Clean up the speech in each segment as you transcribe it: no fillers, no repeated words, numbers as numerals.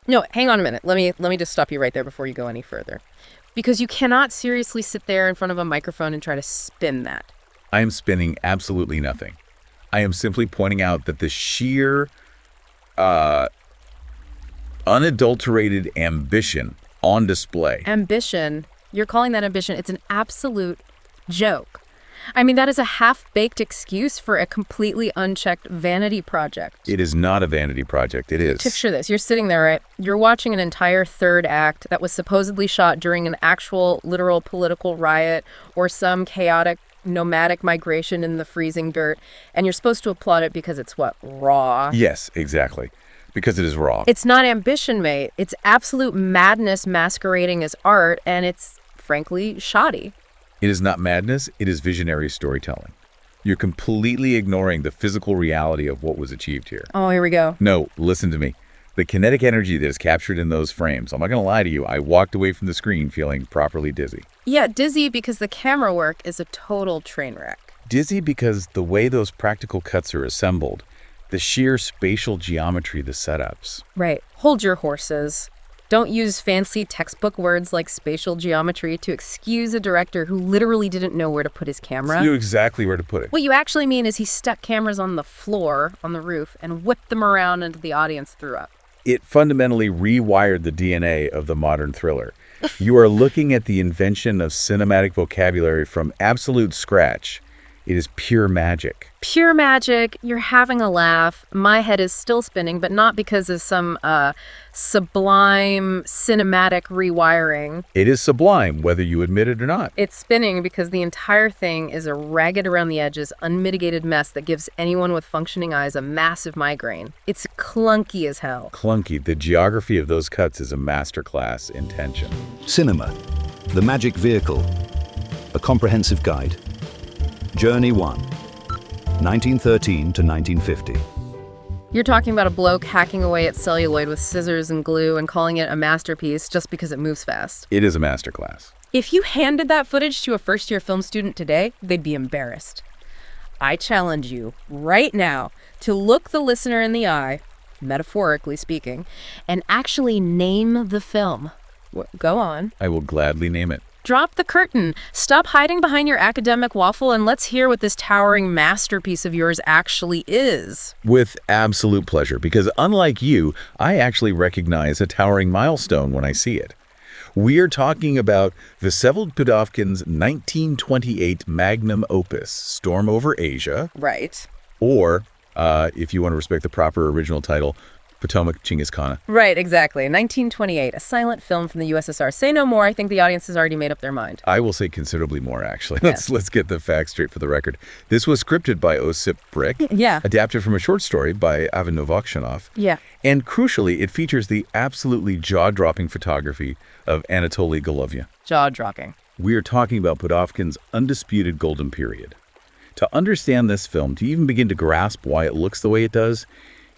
No, hang on a minute. Let me just stop you right there before you go any further. Because you cannot seriously sit there in front of a microphone and try to spin that. I am spinning absolutely nothing. I am simply pointing out that the sheer, unadulterated ambition on display. Ambition? You're calling that ambition? It's an absolute joke. I mean, that is a half-baked excuse for a completely unchecked vanity project. It is not a vanity project. It is. Picture this. You're sitting there, right? You're watching an entire third act that was supposedly shot during an actual, literal political riot or some chaotic nomadic migration in the freezing dirt, and you're supposed to applaud it because it's what? Raw? Yes, exactly. Because it is raw. It's not ambition, mate. It's absolute madness masquerading as art, and it's, frankly, shoddy. It is not madness, it is visionary storytelling. You're completely ignoring the physical reality of what was achieved here. Oh, here we go. No, listen to me. The kinetic energy that is captured in those frames, I'm not going to lie to you, I walked away from the screen feeling properly dizzy. Yeah, dizzy because the camera work is a total train wreck. Dizzy because the way those practical cuts are assembled, the sheer spatial geometry, the setups. Right. Hold your horses. Don't use fancy textbook words like spatial geometry to excuse a director who literally didn't know where to put his camera. You knew exactly where to put it. What you actually mean is he stuck cameras on the floor, on the roof, and whipped them around until the audience threw up. It fundamentally rewired the DNA of the modern thriller. You are looking at the invention of cinematic vocabulary from absolute scratch. It is pure magic. Pure magic. You're having a laugh. My head is still spinning, but not because of some sublime cinematic rewiring. It is sublime, whether you admit it or not. It's spinning because the entire thing is a ragged around the edges, unmitigated mess that gives anyone with functioning eyes a massive migraine. It's clunky as hell. Clunky. The geography of those cuts is a masterclass in tension. Cinema, the magic vehicle, a comprehensive guide. Journey 1, 1913 to 1950. You're talking about a bloke hacking away at celluloid with scissors and glue and calling it a masterpiece just because it moves fast. It is a masterclass. If you handed that footage to a first-year film student today, they'd be embarrassed. I challenge you right now to look the listener in the eye, metaphorically speaking, and actually name the film. Go on. I will gladly name it. Drop the curtain. Stop hiding behind your academic waffle and let's hear what this towering masterpiece of yours actually is. With absolute pleasure, because unlike you, I actually recognize a towering milestone when I see it. We are talking about Vsevolod Pudovkin's 1928 magnum opus, Storm Over Asia. Right. Or, if you want to respect the proper original title, Potomac Genghis Khan. Right, exactly. 1928, a silent film from the USSR. Say no more. I think the audience has already made up their mind. I will say considerably more, actually. Yeah. Let's get the facts straight for the record. This was scripted by Osip Brick. Yeah. Adapted from a short story by Ivan Novokshanov. Yeah. And crucially, it features the absolutely jaw-dropping photography of Anatoly Golovya. Jaw-dropping. We are talking about Pudovkin's undisputed golden period. To understand this film, to even begin to grasp why it looks the way it does,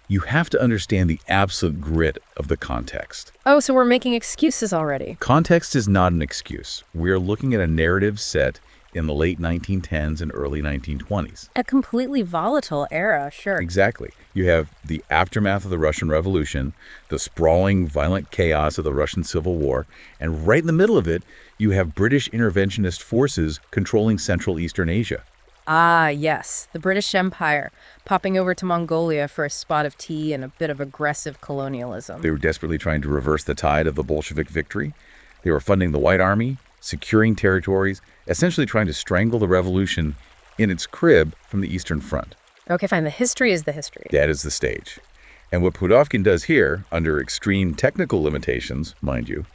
you have to understand the absolute grit of the context. Oh, so we're making excuses already. Context is not an excuse. We're looking at a narrative set in the late 1910s and early 1920s. A completely volatile era, sure. Exactly. You have the aftermath of the Russian Revolution, the sprawling, violent chaos of the Russian Civil War, and right in the middle of it, you have British interventionist forces controlling Central Eastern Asia. Ah, yes, the British Empire, popping over to Mongolia for a spot of tea and a bit of aggressive colonialism. They were desperately trying to reverse the tide of the Bolshevik victory. They were funding the White Army, securing territories, essentially trying to strangle the revolution in its crib from the Eastern Front. Okay, fine. The history is the history. That is the stage. And what Pudovkin does here, under extreme technical limitations, mind you,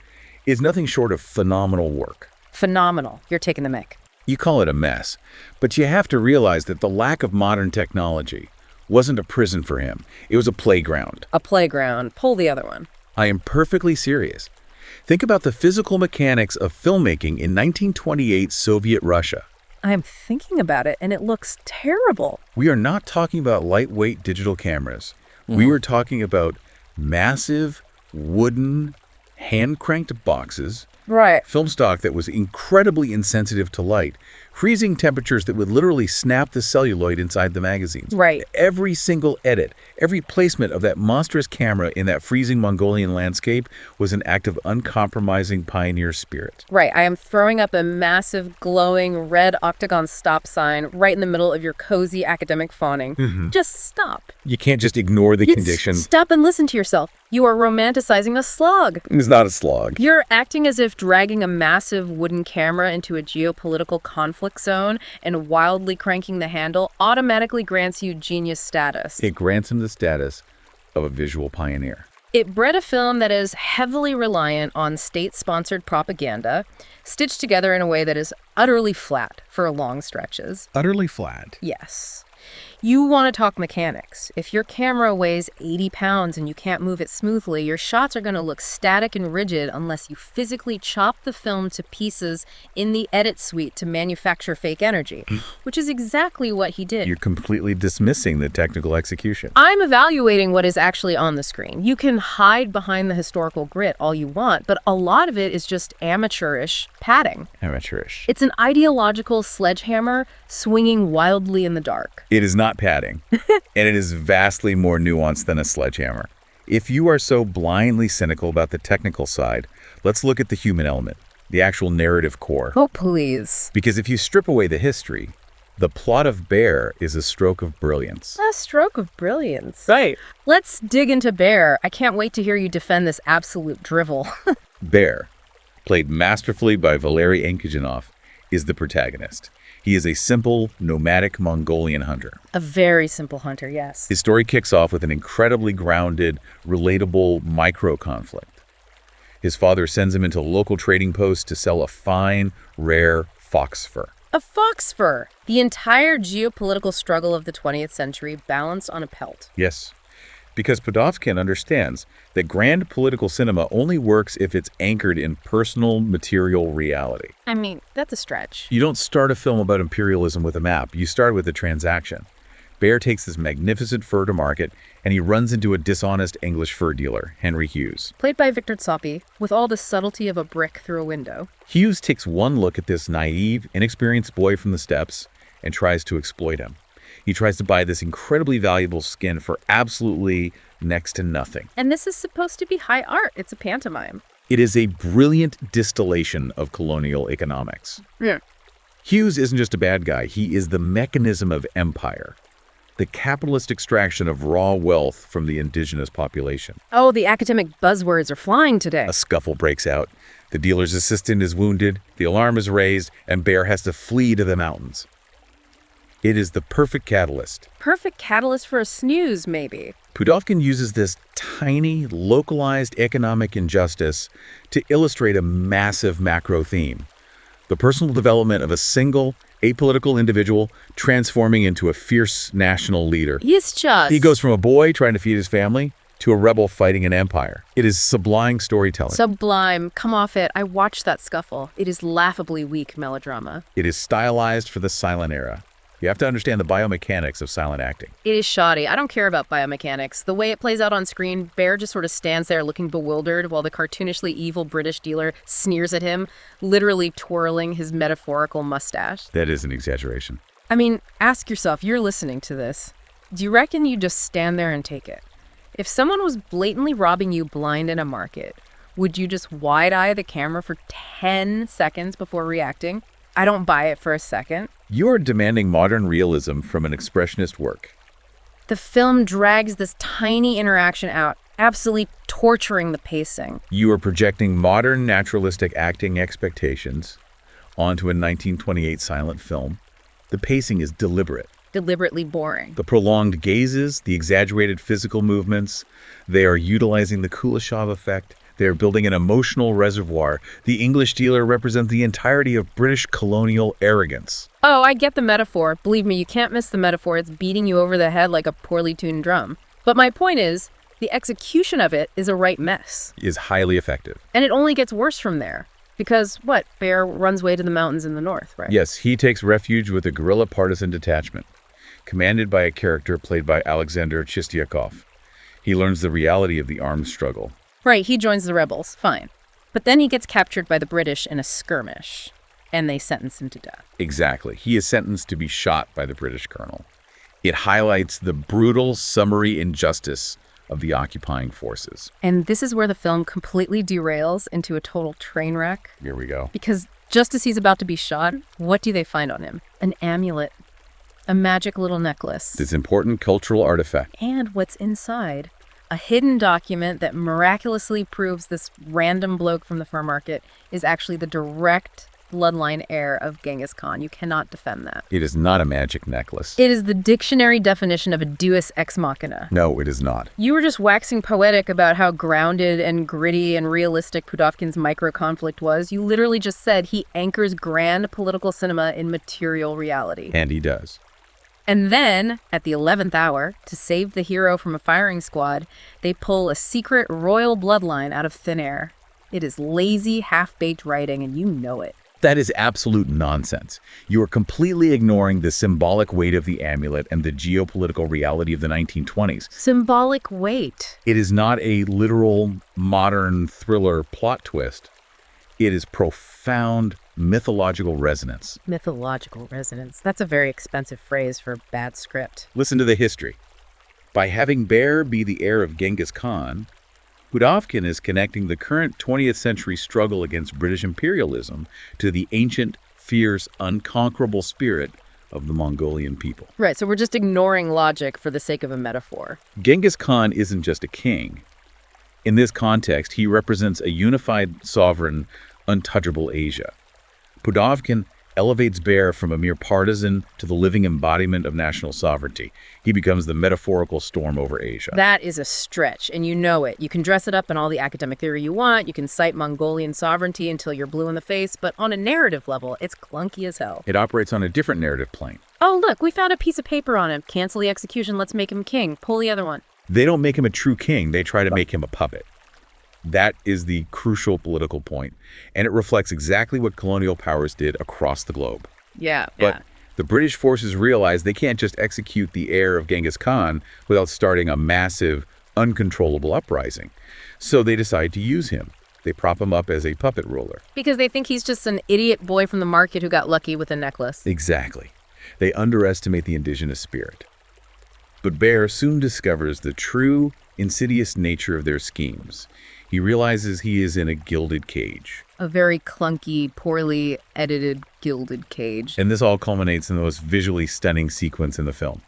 is nothing short of phenomenal work. Phenomenal. You're taking the mic. You call it a mess, but you have to realize that the lack of modern technology wasn't a prison for him. It was a playground. A playground. Pull the other one. I am perfectly serious. Think about the physical mechanics of filmmaking in 1928 Soviet Russia. I'm thinking about it, and it looks terrible. We are not talking about lightweight digital cameras. We are talking about massive, wooden, hand-cranked boxes. Right. Film stock that was incredibly insensitive to light, freezing temperatures that would literally snap the celluloid inside the magazines. Right. Every single edit, every placement of that monstrous camera in that freezing Mongolian landscape was an act of uncompromising pioneer spirit. Right. I am throwing up a massive, glowing, red octagon stop sign right in the middle of your cozy academic fawning. Just stop. You can't just ignore the condition. Stop and listen to yourself. You are romanticizing a slog. It's not a slog. You're acting as if dragging a massive wooden camera into a geopolitical conflict zone and wildly cranking the handle automatically grants you genius status. It grants him the status of a visual pioneer. It bred a film that is heavily reliant on state-sponsored propaganda, stitched together in a way that is utterly flat for long stretches. Utterly flat. Yes. You want to talk mechanics. If your camera weighs 80 pounds and you can't move it smoothly, your shots are going to look static and rigid unless you physically chop the film to pieces in the edit suite to manufacture fake energy, which is exactly what he did. You're completely dismissing the technical execution. I'm evaluating what is actually on the screen. You can hide behind the historical grit all you want, but a lot of it is just amateurish padding. Amateurish. It's an ideological sledgehammer swinging wildly in the dark. It is not padding, and it is vastly more nuanced than a sledgehammer. If you are so blindly cynical about the technical side, let's look at the human element, the actual narrative core. Oh, please. Because if you strip away the history, the plot of Bear is a stroke of brilliance. A stroke of brilliance. Right. Let's dig into Bear. I can't wait to hear you defend this absolute drivel. Bear, played masterfully by Valery Enkijanov, is the protagonist. He is a simple, nomadic Mongolian hunter. A very simple hunter, yes. His story kicks off with an incredibly grounded, relatable micro-conflict. His father sends him into a local trading post to sell a fine, rare fox fur. A fox fur! The entire geopolitical struggle of the 20th century balanced on a pelt. Yes, because Pudovkin understands that grand political cinema only works if it's anchored in personal, material reality. I mean, that's a stretch. You don't start a film about imperialism with a map. You start with a transaction. Bear takes this magnificent fur to market, and he runs into a dishonest English fur dealer, Henry Hughes. Played by Victor Tsoppi, with all the subtlety of a brick through a window. Hughes takes one look at this naive, inexperienced boy from the steppes and tries to exploit him. He tries to buy this incredibly valuable skin for absolutely next to nothing. And this is supposed to be high art. It's a pantomime. It is a brilliant distillation of colonial economics. Yeah. Hughes isn't just a bad guy. He is the mechanism of empire, the capitalist extraction of raw wealth from the indigenous population. Oh, the academic buzzwords are flying today. A scuffle breaks out. The dealer's assistant is wounded, the alarm is raised, and Bear has to flee to the mountains. It is the perfect catalyst. Perfect catalyst for a snooze, maybe. Pudovkin uses this tiny, localized economic injustice to illustrate a massive macro theme. The personal development of a single, apolitical individual transforming into a fierce national leader. He goes from a boy trying to feed his family to a rebel fighting an empire. It is sublime storytelling. Sublime. Come off it. I watched that scuffle. It is laughably weak melodrama. It is stylized for the silent era. You have to understand the biomechanics of silent acting. It is shoddy. I don't care about biomechanics. The way it plays out on screen, Bear just sort of stands there looking bewildered while the cartoonishly evil British dealer sneers at him, literally twirling his metaphorical mustache. That is an exaggeration. I mean, ask yourself, you're listening to this. Do you reckon you just stand there and take it? If someone was blatantly robbing you blind in a market, would you just wide-eye the camera for 10 seconds before reacting? I don't buy it for a second. You are demanding modern realism from an expressionist work. The film drags this tiny interaction out, absolutely torturing the pacing. You are projecting modern naturalistic acting expectations onto a 1928 silent film. The pacing is deliberate. Deliberately boring. The prolonged gazes, the exaggerated physical movements, they are utilizing the Kuleshov effect. They are building an emotional reservoir. The English dealer represents the entirety of British colonial arrogance. Oh, I get the metaphor. Believe me, you can't miss the metaphor. It's beating you over the head like a poorly tuned drum. But my point is, the execution of it is a right mess. Is highly effective. And it only gets worse from there. Because, what? Bear runs away to the mountains in the north, right? Yes, he takes refuge with a guerrilla partisan detachment, commanded by a character played by Alexander Chistyakov. He learns the reality of the armed struggle. Right, he joins the rebels, fine. But then he gets captured by the British in a skirmish. And they sentence him to death. Exactly. He is sentenced to be shot by the British colonel. It highlights the brutal summary injustice of the occupying forces. And this is where the film completely derails into a total train wreck. Here we go. Because just as he's about to be shot, what do they find on him? An amulet. A magic little necklace. This important cultural artifact. And what's inside? A hidden document that miraculously proves this random bloke from the fur market is actually the direct bloodline heir of Genghis Khan. You cannot defend that. It is not a magic necklace. It is the dictionary definition of a deus ex machina. No, it is not. You were just waxing poetic about how grounded and gritty and realistic Pudovkin's micro-conflict was. You literally just said he anchors grand political cinema in material reality. And he does. And then, at the 11th hour, to save the hero from a firing squad, they pull a secret royal bloodline out of thin air. It is lazy, half-baked writing, and you know it. That is absolute nonsense. You are completely ignoring the symbolic weight of the amulet and the geopolitical reality of the 1920s. Symbolic weight. It is not a literal modern thriller plot twist. It is profound mythological resonance. Mythological resonance. That's a very expensive phrase for bad script. Listen to the history. By having Bear be the heir of Genghis Khan, Pudovkin is connecting the current 20th century struggle against British imperialism to the ancient, fierce, unconquerable spirit of the Mongolian people. Right, so we're just ignoring logic for the sake of a metaphor. Genghis Khan isn't just a king. In this context, he represents a unified, sovereign, untouchable Asia. Pudovkin elevates Bear from a mere partisan to the living embodiment of national sovereignty. He becomes the metaphorical storm over Asia. That is a stretch, and you know it. You can dress it up in all the academic theory you want. You can cite Mongolian sovereignty until you're blue in the face, but on a narrative level, it's clunky as hell. It operates on a different narrative plane. Oh, look, we found a piece of paper on him. Cancel the execution, let's make him king. Pull the other one. They don't make him a true king. They try to make him a puppet. That is the crucial political point, and it reflects exactly what colonial powers did across the globe. Yeah. But the British forces realize they can't just execute the heir of Genghis Khan without starting a massive, uncontrollable uprising. So they decide to use him. They prop him up as a puppet ruler. Because they think he's just an idiot boy from the market who got lucky with a necklace. Exactly. They underestimate the indigenous spirit. But Bear soon discovers the true, insidious nature of their schemes. He realizes he is in a gilded cage. A very clunky, poorly edited, gilded cage. And this all culminates in the most visually stunning sequence in the film.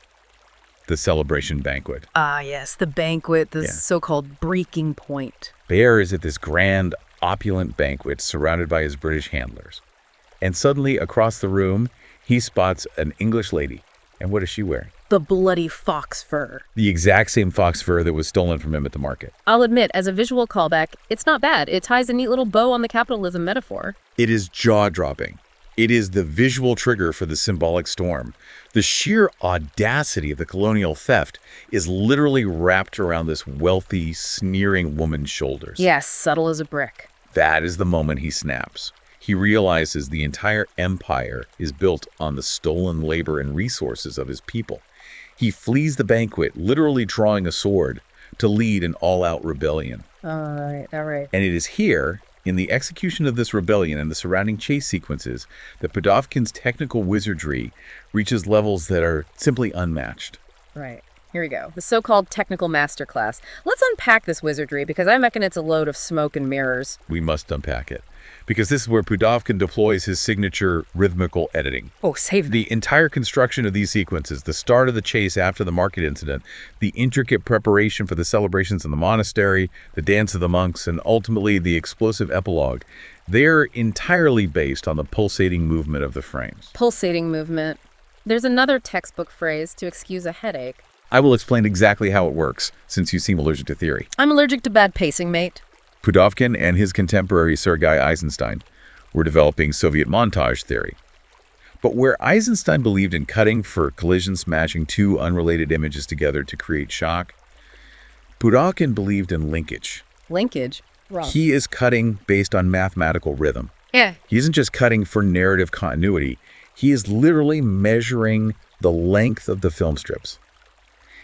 The celebration banquet. Ah, yes, the banquet, the so-called breaking point. Bear is at this grand, opulent banquet surrounded by his British handlers. And suddenly, across the room, he spots an English lady. And what is she wearing? The bloody fox fur. The exact same fox fur that was stolen from him at the market. I'll admit, as a visual callback, it's not bad. It ties a neat little bow on the capitalism metaphor. It is jaw-dropping. It is the visual trigger for the symbolic storm. The sheer audacity of the colonial theft is literally wrapped around this wealthy, sneering woman's shoulders. Yes, subtle as a brick. That is the moment he snaps. He realizes the entire empire is built on the stolen labor and resources of his people. He flees the banquet, literally drawing a sword, to lead an all-out rebellion. All right. And it is here, in the execution of this rebellion and the surrounding chase sequences, that Pudovkin's technical wizardry reaches levels that are simply unmatched. Right. Here we go. The so-called technical masterclass. Let's unpack this wizardry, because I reckon it's a load of smoke and mirrors. We must unpack it, because this is where Pudovkin deploys his signature rhythmical editing. Oh, save the entire construction of these sequences, the start of the chase after the market incident, the intricate preparation for the celebrations in the monastery, the dance of the monks, and ultimately the explosive epilogue, they're entirely based on the pulsating movement of the frames. Pulsating movement. There's another textbook phrase to excuse a headache. I will explain exactly how it works, since you seem allergic to theory. I'm allergic to bad pacing, mate. Pudovkin and his contemporary Sergei Eisenstein were developing Soviet montage theory. But where Eisenstein believed in cutting for collision smashing two unrelated images together to create shock, Pudovkin believed in linkage. Linkage? Wrong. He is cutting based on mathematical rhythm. Yeah. He isn't just cutting for narrative continuity. He is literally measuring the length of the film strips.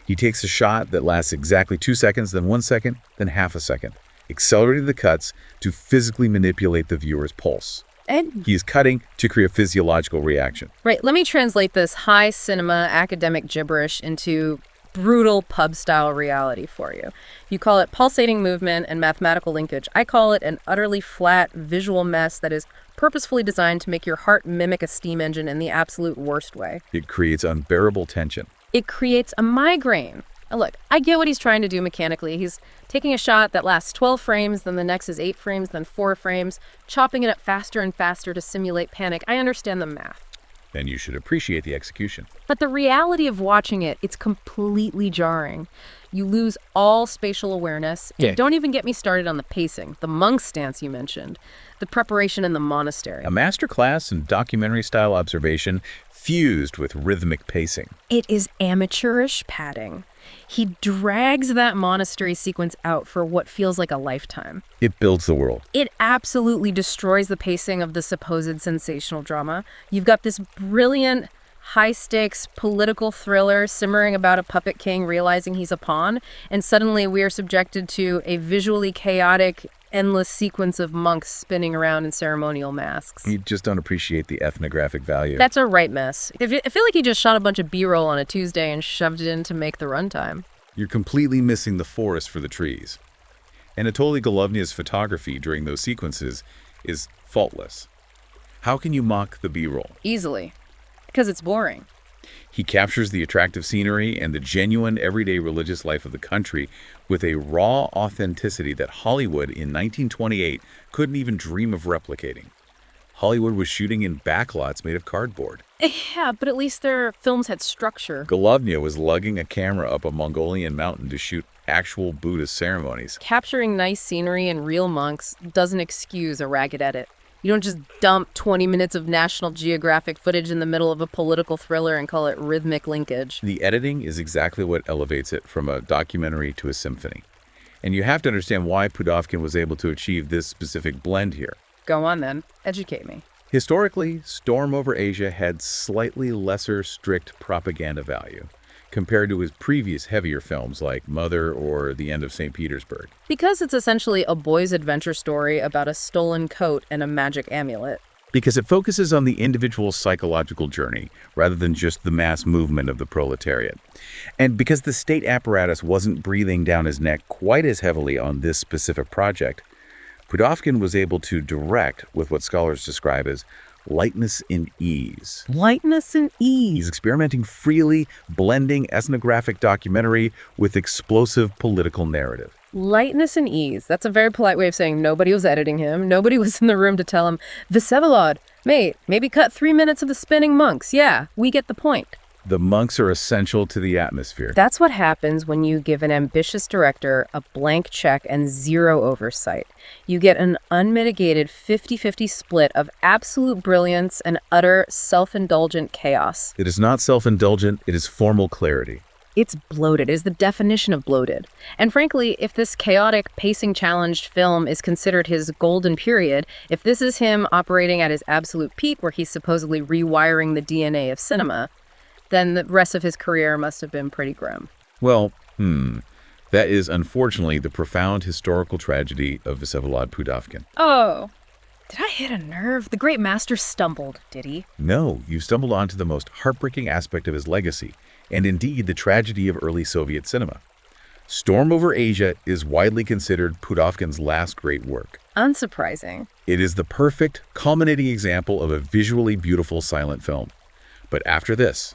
He takes a shot that lasts exactly 2 seconds, then 1 second, then half a second, accelerating the cuts to physically manipulate the viewer's pulse. And He's cutting to create a physiological reaction. right, let me translate this high cinema academic gibberish into brutal pub-style reality for you. You call it pulsating movement and mathematical linkage. I call it an utterly flat visual mess that is purposefully designed to make your heart mimic a steam engine in the absolute worst way. It creates unbearable tension. It creates a migraine. Now look, I get what he's trying to do mechanically. He's taking a shot that lasts 12 frames, then the next is 8 frames, then 4 frames, chopping it up faster and faster to simulate panic. I understand the math. Then you should appreciate the execution. But the reality of watching it, it's completely jarring. You lose all spatial awareness. And don't even get me started on the pacing, the monk stance you mentioned, the preparation in the monastery. A masterclass in documentary-style observation fused with rhythmic pacing. It is amateurish padding. He drags that monastery sequence out for what feels like a lifetime. It builds the world. It absolutely destroys the pacing of the supposed sensational drama. You've got this brilliant, high-stakes political thriller simmering about a puppet king realizing he's a pawn, and suddenly we are subjected to a visually chaotic, endless sequence of monks spinning around in ceremonial masks. You just don't appreciate the ethnographic value. That's a right mess. I feel like he just shot a bunch of B-roll on a Tuesday and shoved it in to make the runtime. You're completely missing the forest for the trees. Anatoly Golovnia's photography during those sequences is faultless. How can you mock the B-roll? Easily. Because it's boring. He captures the attractive scenery and the genuine everyday religious life of the country with a raw authenticity that Hollywood in 1928 couldn't even dream of replicating. Hollywood was shooting in backlots made of cardboard. Yeah, but at least their films had structure. Golovnia was lugging a camera up a Mongolian mountain to shoot actual Buddhist ceremonies. Capturing nice scenery and real monks doesn't excuse a ragged edit. You don't just dump 20 minutes of National Geographic footage in the middle of a political thriller and call it rhythmic linkage. The editing is exactly what elevates it from a documentary to a symphony. And you have to understand why Pudovkin was able to achieve this specific blend here. Go on then. Educate me. Historically, Storm Over Asia had slightly lesser strict propaganda value compared to his previous heavier films like Mother or The End of St. Petersburg. Because it's essentially a boy's adventure story about a stolen coat and a magic amulet. Because it focuses on the individual's psychological journey rather than just the mass movement of the proletariat. And because the state apparatus wasn't breathing down his neck quite as heavily on this specific project, Pudovkin was able to direct with what scholars describe as lightness and ease. Lightness and ease. He's experimenting freely, blending ethnographic documentary with explosive political narrative. Lightness and ease. That's a very polite way of saying nobody was editing him. Nobody was in the room to tell him, Vsevolod, mate, maybe cut 3 minutes of the spinning monks. Yeah, we get the point. The monks are essential to the atmosphere. That's what happens when you give an ambitious director a blank check and zero oversight. You get an unmitigated 50-50 split of absolute brilliance and utter self-indulgent chaos. It is not self-indulgent, it is formal clarity. It's bloated. It is the definition of bloated. And frankly, if this chaotic, pacing-challenged film is considered his golden period, if this is him operating at his absolute peak where he's supposedly rewiring the DNA of cinema, then the rest of his career must have been pretty grim. Well, that is unfortunately the profound historical tragedy of Vsevolod Pudovkin. Oh, did I hit a nerve? The great master stumbled, did he? No, you stumbled onto the most heartbreaking aspect of his legacy, and indeed the tragedy of early Soviet cinema. Storm Over Asia is widely considered Pudovkin's last great work. Unsurprising. It is the perfect, culminating example of a visually beautiful silent film. But after this,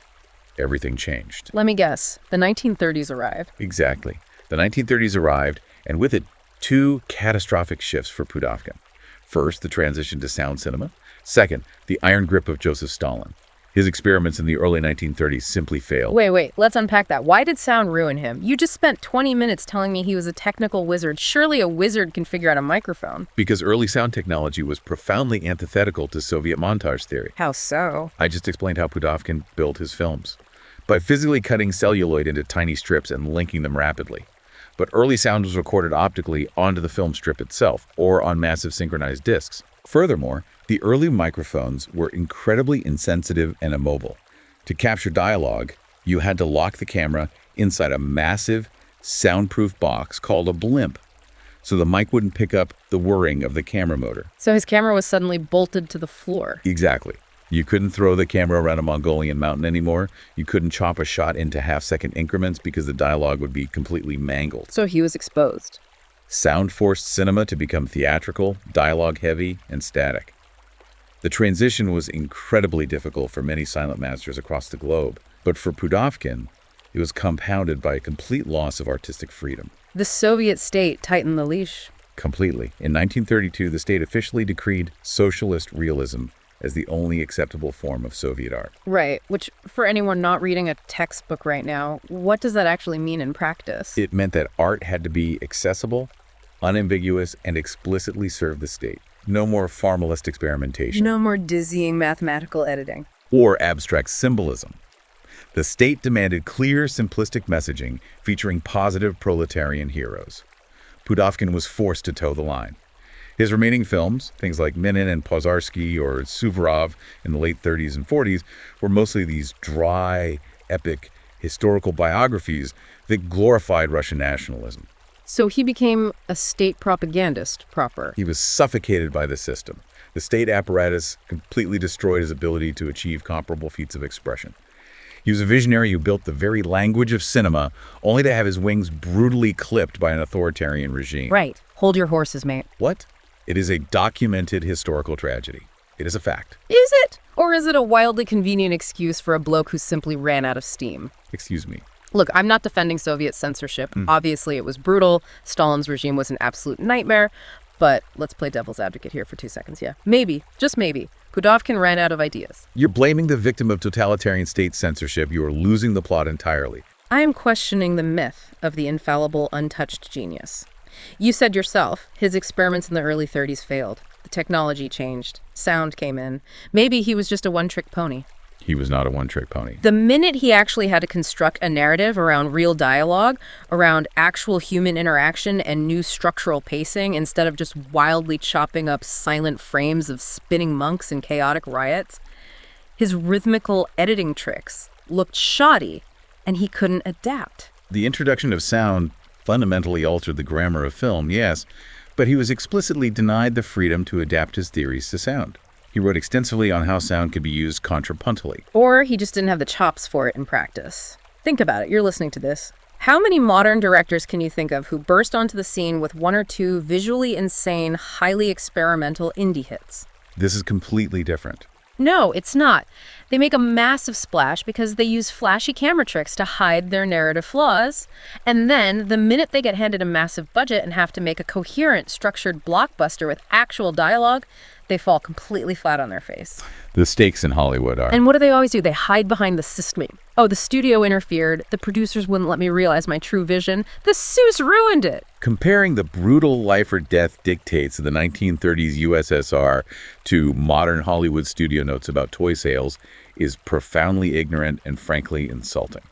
everything changed. Let me guess. The 1930s arrived. Exactly. The 1930s arrived, and with it, two catastrophic shifts for Pudovkin. First, the transition to sound cinema. Second, the iron grip of Joseph Stalin. His experiments in the early 1930s simply failed. Wait, let's unpack that. Why did sound ruin him? You just spent 20 minutes telling me he was a technical wizard. Surely a wizard can figure out a microphone. Because early sound technology was profoundly antithetical to Soviet montage theory. How so? I just explained how Pudovkin built his films. By physically cutting celluloid into tiny strips and linking them rapidly. But early sound was recorded optically onto the film strip itself, or on massive synchronized discs. Furthermore, the early microphones were incredibly insensitive and immobile. To capture dialogue, you had to lock the camera inside a massive, soundproof box called a blimp. so the mic wouldn't pick up the whirring of the camera motor. So his camera was suddenly bolted to the floor. Exactly. You couldn't throw the camera around a Mongolian mountain anymore. You couldn't chop a shot into half-second increments because the dialogue would be completely mangled. So he was exposed. Sound forced cinema to become theatrical, dialogue-heavy, and static. The transition was incredibly difficult for many silent masters across the globe, but for Pudovkin, it was compounded by a complete loss of artistic freedom. The Soviet state tightened the leash. Completely. In 1932, the state officially decreed socialist realism as the only acceptable form of Soviet art. Right, which for anyone not reading a textbook right now, what does that actually mean in practice? It meant that art had to be accessible, unambiguous, and explicitly serve the state. No more formalist experimentation. No more dizzying mathematical editing. Or abstract symbolism. The state demanded clear, simplistic messaging featuring positive proletarian heroes. Pudovkin was forced to toe the line. His remaining films, things like Minin and Pozarsky or Suvorov in the late 30s and 40s, were mostly these dry, epic, historical biographies that glorified Russian nationalism. So he became a state propagandist proper. He was suffocated by the system. The state apparatus completely destroyed his ability to achieve comparable feats of expression. He was a visionary who built the very language of cinema, only to have his wings brutally clipped by an authoritarian regime. Right. Hold your horses, mate. What? It is a documented historical tragedy. It is a fact. Is it? Or is it a wildly convenient excuse for a bloke who simply ran out of steam? Excuse me. Look, I'm not defending Soviet censorship. Obviously, it was brutal. Stalin's regime was an absolute nightmare. But let's play devil's advocate here for 2 seconds, yeah? Maybe, just maybe, Pudovkin ran out of ideas. You're blaming the victim of totalitarian state censorship. You are losing the plot entirely. I am questioning the myth of the infallible, untouched genius. You said yourself, his experiments in the early 30s failed. The technology changed. Sound came in. Maybe he was just a one-trick pony. He was not a one-trick pony. The minute he actually had to construct a narrative around real dialogue, around actual human interaction and new structural pacing, instead of just wildly chopping up silent frames of spinning monks and chaotic riots, his rhythmical editing tricks looked shoddy, and he couldn't adapt. The introduction of sound fundamentally altered the grammar of film, yes, but he was explicitly denied the freedom to adapt his theories to sound. He wrote extensively on how sound could be used contrapuntally. Or he just didn't have the chops for it in practice. Think about it. You're listening to this. How many modern directors can you think of who burst onto the scene with 1 or 2 visually insane, highly experimental indie hits? This is completely different. No, it's not. They make a massive splash because they use flashy camera tricks to hide their narrative flaws. And then, the minute they get handed a massive budget and have to make a coherent, structured blockbuster with actual dialogue, they fall completely flat on their face. The stakes in Hollywood are... And what do they always do? They hide behind the system. Oh, the studio interfered. The producers wouldn't let me realize my true vision. The Seuss ruined it. Comparing the brutal life or death dictates of the 1930s USSR to modern Hollywood studio notes about toy sales is profoundly ignorant and frankly insulting.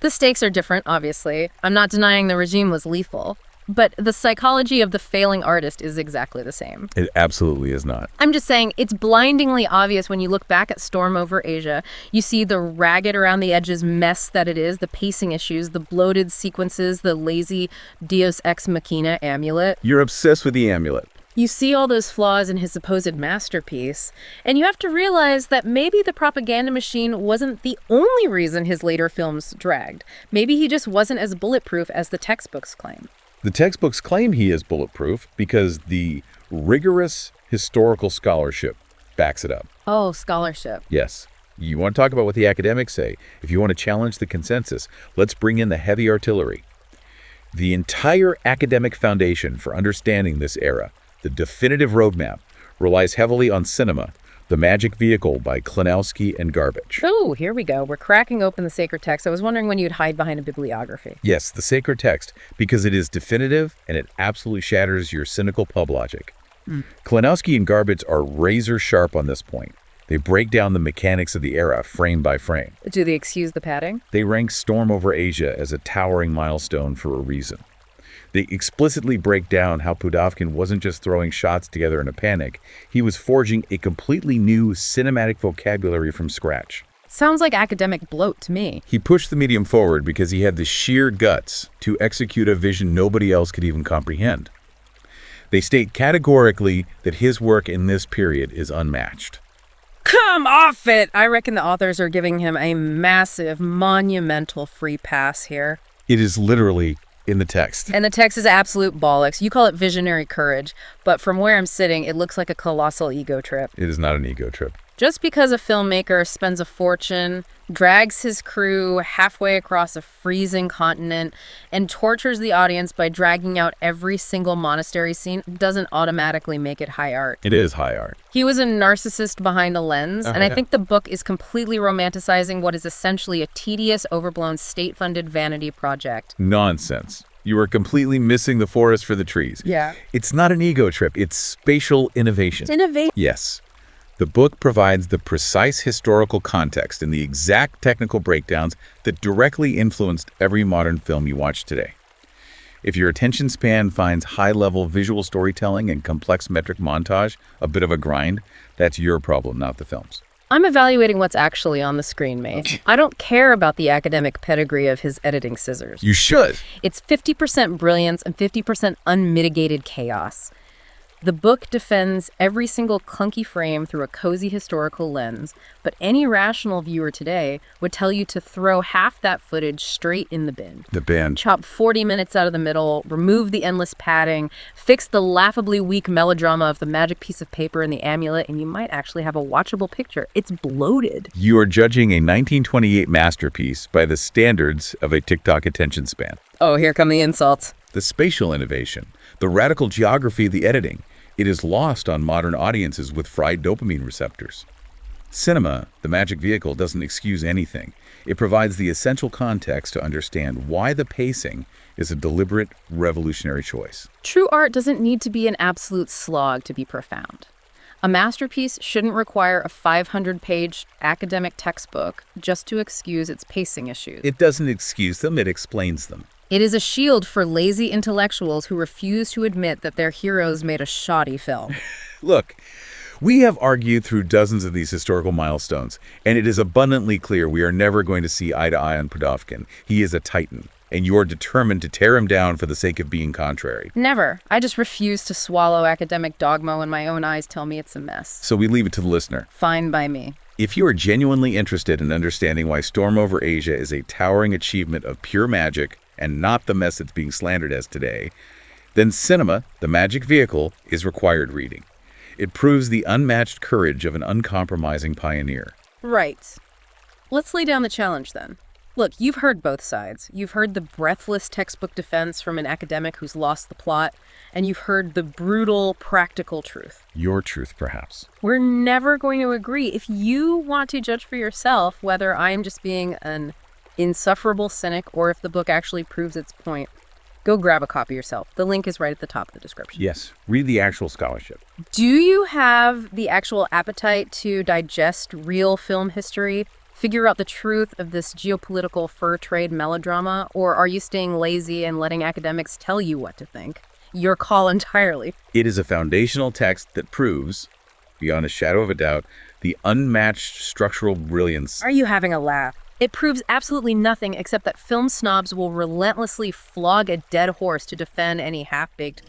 The stakes are different, obviously. I'm not denying the regime was lethal. But the psychology of the failing artist is exactly the same. It absolutely is not. I'm just saying, it's blindingly obvious when you look back at Storm Over Asia. You see the ragged around the edges mess that it is, the pacing issues, the bloated sequences, the lazy Deus Ex Machina amulet. You're obsessed with the amulet. You see all those flaws in his supposed masterpiece, and you have to realize that maybe the propaganda machine wasn't the only reason his later films dragged. Maybe he just wasn't as bulletproof as the textbooks claim. The textbooks claim he is bulletproof because the rigorous historical scholarship backs it up. Oh, scholarship. Yes. You want to talk about what the academics say. If you want to challenge the consensus, let's bring in the heavy artillery. The entire academic foundation for understanding this era, the definitive roadmap, relies heavily on cinema, The Magic Vehicle by Klonowski and Garbage. Oh, here we go. We're cracking open the sacred text. I was wondering when you'd hide behind a bibliography. Yes, the sacred text, because it is definitive and it absolutely shatters your cynical pub logic. Klonowski and Garbage are razor sharp on this point. They break down the mechanics of the era frame by frame. Do they excuse the padding? They rank Storm Over Asia as a towering milestone for a reason. They explicitly break down how Pudovkin wasn't just throwing shots together in a panic. He was forging a completely new cinematic vocabulary from scratch. Sounds like academic bloat to me. He pushed the medium forward because he had the sheer guts to execute a vision nobody else could even comprehend. They state categorically that his work in this period is unmatched. Come off it! I reckon the authors are giving him a massive, monumental free pass here. It is literally in the text. And the text is absolute bollocks. You call it visionary courage, but from where I'm sitting, it looks like a colossal ego trip. It is not an ego trip. Just because a filmmaker spends a fortune, drags his crew halfway across a freezing continent, and tortures the audience by dragging out every single monastery scene doesn't automatically make it high art. It is high art. He was a narcissist behind a lens, and I think the book is completely romanticizing what is essentially a tedious, overblown, state-funded vanity project. Nonsense. You are completely missing the forest for the trees. Yeah. It's not an ego trip. It's spatial innovation. It's innovation. Yes. The book provides the precise historical context and the exact technical breakdowns that directly influenced every modern film you watch today. If your attention span finds high-level visual storytelling and complex metric montage a bit of a grind, that's your problem, not the film's. I'm evaluating what's actually on the screen, mate. I don't care about the academic pedigree of his editing scissors. You should. It's 50% brilliance and 50% unmitigated chaos. The book defends every single clunky frame through a cozy historical lens, but any rational viewer today would tell you to throw half that footage straight in the bin. The bin. Chop 40 minutes out of the middle, remove the endless padding, fix the laughably weak melodrama of the magic piece of paper and the amulet, and you might actually have a watchable picture. It's bloated. You are judging a 1928 masterpiece by the standards of a TikTok attention span. Oh, here come the insults. The spatial innovation, the radical geography of the editing, it is lost on modern audiences with fried dopamine receptors. Cinema, the magic vehicle, doesn't excuse anything. It provides the essential context to understand why the pacing is a deliberate, revolutionary choice. True art doesn't need to be an absolute slog to be profound. A masterpiece shouldn't require a 500-page academic textbook just to excuse its pacing issues. It doesn't excuse them, it explains them. It is a shield for lazy intellectuals who refuse to admit that their heroes made a shoddy film. Look, we have argued through dozens of these historical milestones, and it is abundantly clear we are never going to see eye to eye on Pudovkin. He is a titan, and you are determined to tear him down for the sake of being contrary. Never. I just refuse to swallow academic dogma when my own eyes tell me it's a mess. So we leave it to the listener. Fine by me. If you are genuinely interested in understanding why Storm Over Asia is a towering achievement of pure magic, and not the mess it's being slandered as today, then Cinema, the Magic Vehicle, is required reading. It proves the unmatched courage of an uncompromising pioneer. Right. Let's lay down the challenge then. Look, you've heard both sides. You've heard the breathless textbook defense from an academic who's lost the plot, and you've heard the brutal, practical truth. Your truth, perhaps. We're never going to agree. If you want to judge for yourself whether I'm just being an insufferable cynic or if the book actually proves its point, go grab a copy yourself. The link is right at the top of the description. Yes, read the actual scholarship. Do you have the actual appetite to digest real film history, figure out the truth of this geopolitical fur trade melodrama, or are you staying lazy and letting academics tell you what to think? Your call entirely. It is a foundational text that proves, beyond a shadow of a doubt, the unmatched structural brilliance. Are you having a laugh? It proves absolutely nothing except that film snobs will relentlessly flog a dead horse to defend any half-baked